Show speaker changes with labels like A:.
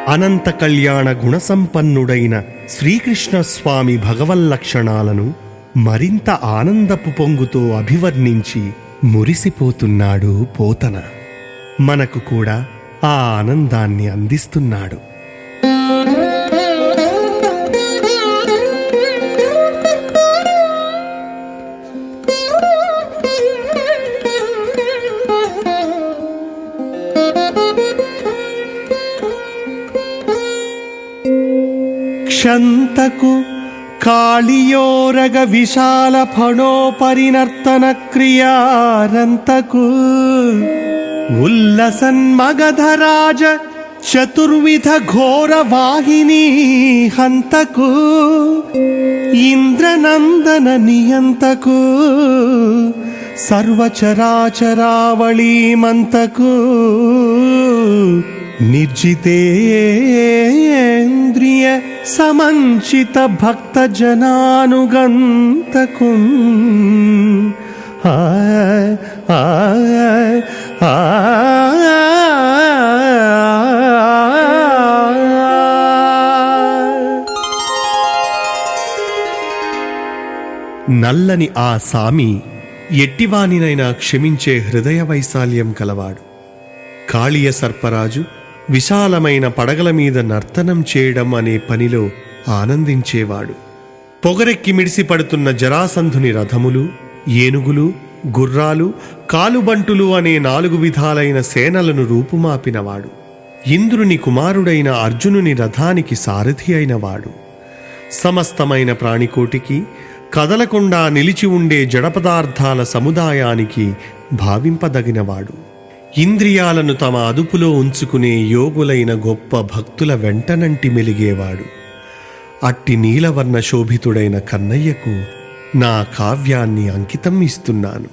A: అనంత కళ్యాణ గుణసంపన్నుడైన శ్రీకృష్ణస్వామి భగవల్లక్షణాలను మరింత ఆనందపు పొంగుతో అభివర్ణించి మురిసిపోతున్నాడు పోతన. మనకు కూడా ఆ ఆనందాన్ని అందిస్తున్నాడు. క్షంతకు కాళియోరగ విశాల ఫణోపరినర్తన క్రియారంతకు ఉల్లసన్మగధరాజ చతుర్విధ ఘోర వాహిని హంతకు ఇంద్రనందన నియంతకు సర్వచరాచరావళీమంతకు నిర్జితేంద్రియ సమంచిత భక్త జనానుగంతకు నల్లని ఆ సామి ఎట్టివానినైనా క్షమించే హృదయ వైశాల్యం కలవాడు. కాళియ సర్పరాజు విశాలమైన పడగల మీద నర్తనం చేయడం అనే పనిలో ఆనందించేవాడు. పొగరెక్కి మిడిసిపడుతున్న జరాసంధుని రథములు, ఏనుగులు, గుర్రాలు, కాలుబంటులు అనే 4 విధాలైన సేనలను రూపుమాపినవాడు. ఇంద్రుని కుమారుడైన అర్జునుని రథానికి సారథి అయినవాడు. సమస్తమైన ప్రాణికోటికి, కదలకుండా నిలిచి ఉండే జడపదార్థాల సముదాయానికి భావింపదగినవాడు. ఇంద్రియాలను తమ అదుపులో ఉంచుకునే యోగులైన గొప్ప భక్తుల వెంటనంటి మెలిగేవాడు. అట్టి నీలవర్ణ శోభితుడైన కన్నయ్యకు నా కావ్యాన్ని అంకితం ఇస్తున్నాను.